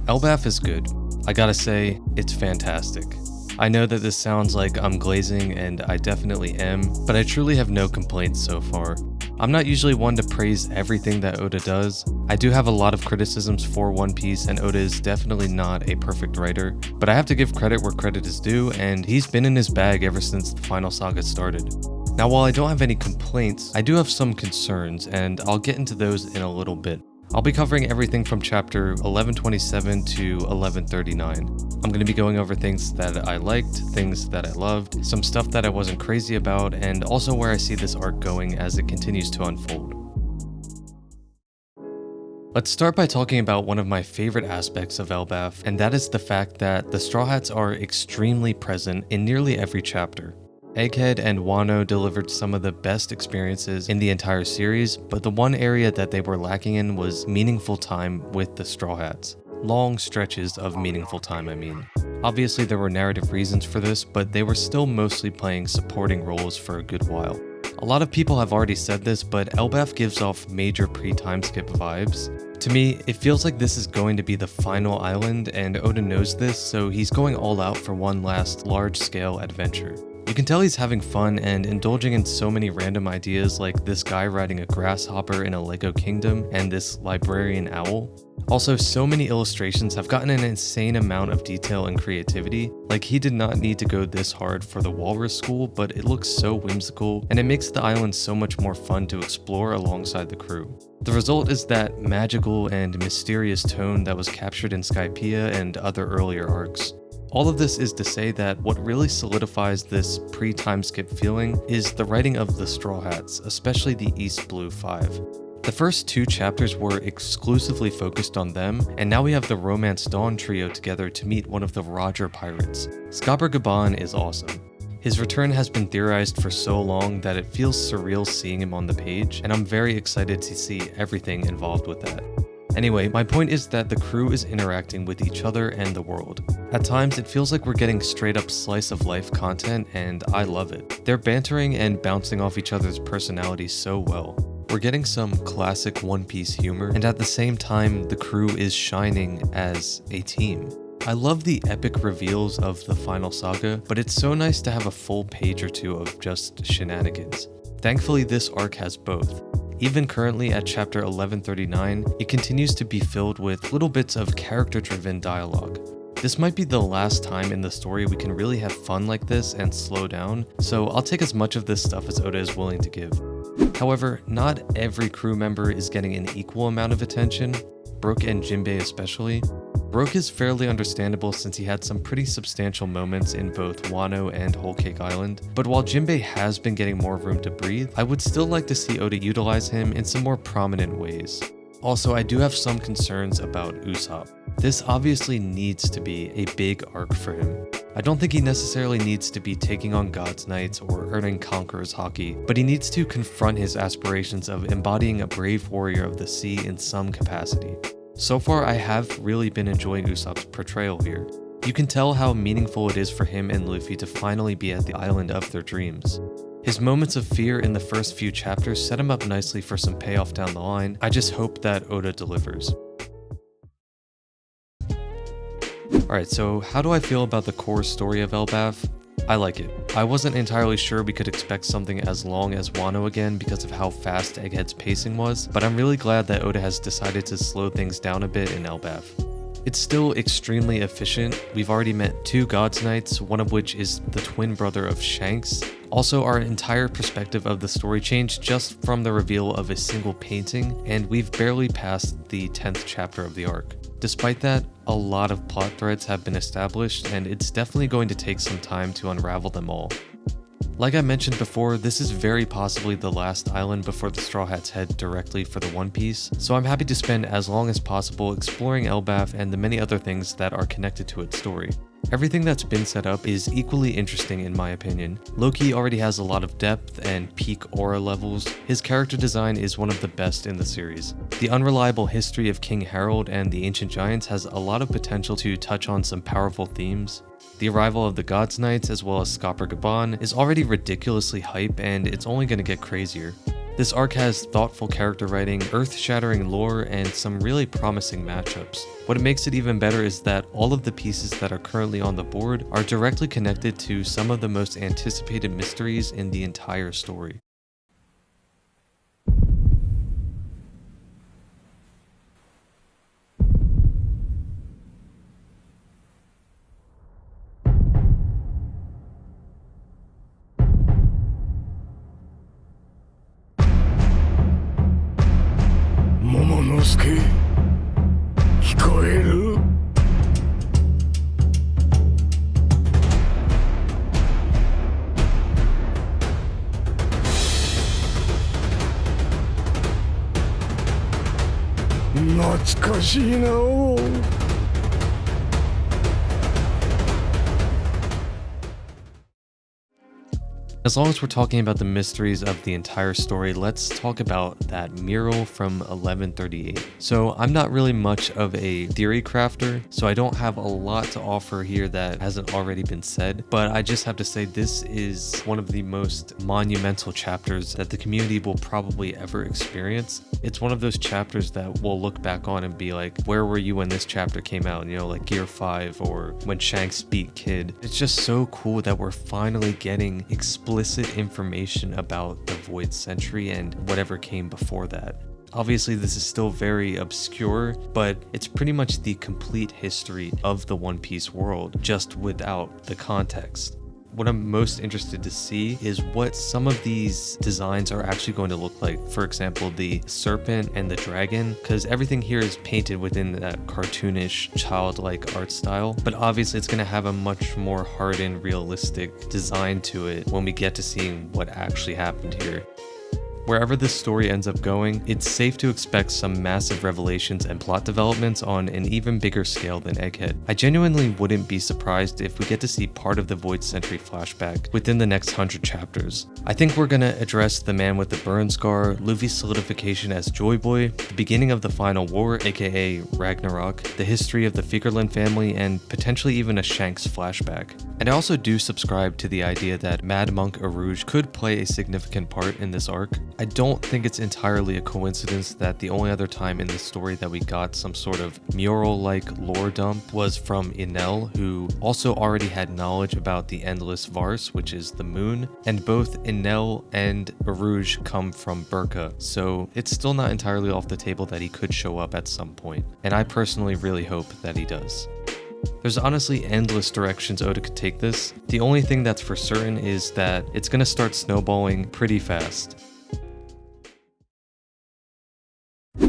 Elbaph is good. I gotta say, it's fantastic. I know that this sounds like I'm glazing, and I definitely am, but I truly have no complaints so far. I'm not usually one to praise everything that Oda does. I do have a lot of criticisms for One Piece, and Oda is definitely not a perfect writer, but I have to give credit where credit is due, and he's been in his bag ever since the final saga started. Now, while I don't have any complaints, I do have some concerns, and I'll get into those in a little bit. I'll be covering everything from chapter 1127 to 1139. I'm going to be going over things that I liked, things that I loved, some stuff that I wasn't crazy about, and also where I see this arc going as it continues to unfold. Let's start by talking about one of my favorite aspects of Elbaph, and that is the fact that the Straw Hats are extremely present in nearly every chapter. Egghead and Wano delivered some of the best experiences in the entire series, but the one area that they were lacking in was meaningful time with the Straw Hats. Long stretches of meaningful time, I mean. Obviously there were narrative reasons for this, but they were still mostly playing supporting roles for a good while. A lot of people have already said this, but Elbaph gives off major pre-time skip vibes. To me, it feels like this is going to be the final island, and Oda knows this, so he's going all out for one last large-scale adventure. You can tell he's having fun and indulging in so many random ideas, like this guy riding a grasshopper in a Lego kingdom and this librarian owl. Also, so many illustrations have gotten an insane amount of detail and creativity. Like, he did not need to go this hard for the walrus school, but it looks so whimsical, and it makes the island so much more fun to explore alongside the crew. The result is that magical and mysterious tone that was captured in Skypiea and other earlier arcs. All of this is to say that what really solidifies this pre-time skip feeling is the writing of the Straw Hats, especially the East Blue 5. The first 2 chapters were exclusively focused on them, and now we have the Romance Dawn trio together to meet one of the Roger pirates. Skapar Gaban is awesome. His return has been theorized for so long that it feels surreal seeing him on the page, and I'm very excited to see everything involved with that. Anyway, my point is that the crew is interacting with each other and the world. At times, it feels like we're getting straight up slice of life content, and I love it. They're bantering and bouncing off each other's personalities so well. We're getting some classic One Piece humor, and at the same time, the crew is shining as a team. I love the epic reveals of the final saga, but it's so nice to have a full page or two of just shenanigans. Thankfully, this arc has both. Even currently at chapter 1139, it continues to be filled with little bits of character-driven dialogue. This might be the last time in the story we can really have fun like this and slow down, so I'll take as much of this stuff as Oda is willing to give. However, not every crew member is getting an equal amount of attention, Brook and Jinbei especially. Brook is fairly understandable since he had some pretty substantial moments in both Wano and Whole Cake Island, but while Jinbei has been getting more room to breathe, I would still like to see Oda utilize him in some more prominent ways. Also, I do have some concerns about Usopp. This obviously needs to be a big arc for him. I don't think he necessarily needs to be taking on God's Knights or earning Conqueror's Haki, but he needs to confront his aspirations of embodying a brave warrior of the sea in some capacity. So far, I have really been enjoying Usopp's portrayal here. You can tell how meaningful it is for him and Luffy to finally be at the island of their dreams. His moments of fear in the first few chapters set him up nicely for some payoff down the line. I just hope that Oda delivers. Alright, so how do I feel about the core story of Elbaph? I like it. I wasn't entirely sure we could expect something as long as Wano again because of how fast Egghead's pacing was, but I'm really glad that Oda has decided to slow things down a bit in Elbaph. It's still extremely efficient. We've already met 2 God's Knights, one of which is the twin brother of Shanks. Also, our entire perspective of the story changed just from the reveal of a single painting, and we've barely passed the 10th chapter of the arc. Despite that, a lot of plot threads have been established, and it's definitely going to take some time to unravel them all. Like I mentioned before, this is very possibly the last island before the Straw Hats head directly for the One Piece, so I'm happy to spend as long as possible exploring Elbaph and the many other things that are connected to its story. Everything that's been set up is equally interesting in my opinion. Loki already has a lot of depth and peak aura levels. His character design is one of the best in the series. The unreliable history of King Harold and the Ancient Giants has a lot of potential to touch on some powerful themes. The arrival of the God's Knights as well as Skapar Gaban is already ridiculously hype, and it's only going to get crazier. This arc has thoughtful character writing, earth-shattering lore, and some really promising matchups. What makes it even better is that all of the pieces that are currently on the board are directly connected to some of the most anticipated mysteries in the entire story. Momonosuke, 聞こえる? Natsukashi na. As long as we're talking about the mysteries of the entire story, let's talk about that mural from 1138. So I'm not really much of a theory crafter, so I don't have a lot to offer here that hasn't already been said, but I just have to say this is one of the most monumental chapters that the community will probably ever experience. It's one of those chapters that we'll look back on and be like, where were you when this chapter came out? You know, like Gear 5 or when Shanks beat Kid. It's just so cool that we're finally getting explicit information about the Void Century and whatever came before that. Obviously, this is still very obscure, but it's pretty much the complete history of the One Piece world, just without the context. What I'm most interested to see is what some of these designs are actually going to look like. For example, the serpent and the dragon, because everything here is painted within that cartoonish, childlike art style. But obviously it's going to have a much more hardened, realistic design to it when we get to seeing what actually happened here. Wherever this story ends up going, it's safe to expect some massive revelations and plot developments on an even bigger scale than Egghead. I genuinely wouldn't be surprised if we get to see part of the Void Century flashback within the next 100 chapters. I think we're gonna address the man with the burn scar, Luffy's solidification as Joy Boy, the beginning of the final war, aka Ragnarok, the history of the Fingerland family, and potentially even a Shanks flashback. And I also do subscribe to the idea that Mad Monk Arouge could play a significant part in this arc. I don't think it's entirely a coincidence that the only other time in the story that we got some sort of mural-like lore dump was from Enel, who also already had knowledge about the Endless Vars, which is the moon, and both Enel and Arouge come from Burka, so it's still not entirely off the table that he could show up at some point, and I personally really hope that he does. There's honestly endless directions Oda could take this. The only thing that's for certain is that it's gonna start snowballing pretty fast.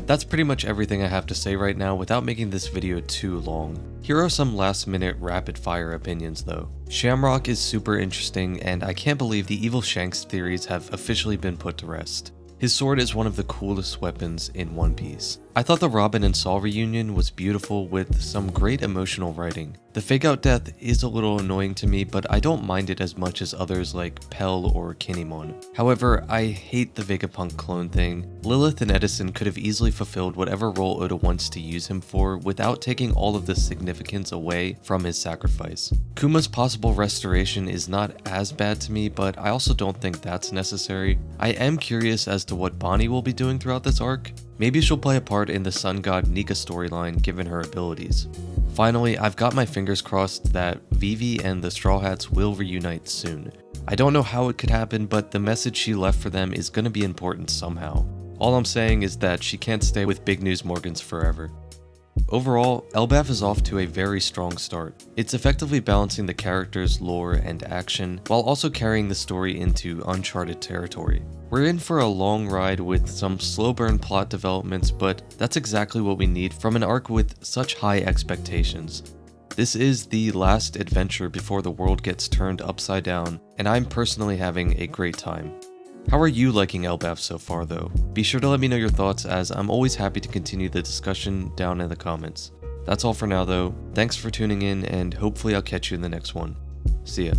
That's pretty much everything I have to say right now without making this video too long. Here are some last minute rapid fire opinions though. Shamrock is super interesting and I can't believe the Evil Shanks theories have officially been put to rest. His sword is one of the coolest weapons in One Piece. I thought the Robin and Saul reunion was beautiful with some great emotional writing. The fake out death is a little annoying to me, but I don't mind it as much as others like Pell or Kinemon. However, I hate the Vegapunk clone thing. Lilith and Edison could have easily fulfilled whatever role Oda wants to use him for without taking all of the significance away from his sacrifice. Kuma's possible restoration is not as bad to me, but I also don't think that's necessary. I am curious as to what Bonnie will be doing throughout this arc. Maybe she'll play a part in the Sun God Nika storyline given her abilities. Finally, I've got my fingers crossed that Vivi and the Straw Hats will reunite soon. I don't know how it could happen, but the message she left for them is going to be important somehow. All I'm saying is that she can't stay with Big News Morgans forever. Overall, Elbaph is off to a very strong start. It's effectively balancing the characters, lore, and action, while also carrying the story into uncharted territory. We're in for a long ride with some slow burn plot developments, but that's exactly what we need from an arc with such high expectations. This is the last adventure before the world gets turned upside down, and I'm personally having a great time. How are you liking Elbaph so far though? Be sure to let me know your thoughts, as I'm always happy to continue the discussion down in the comments. That's all for now though, thanks for tuning in and hopefully I'll catch you in the next one. See ya.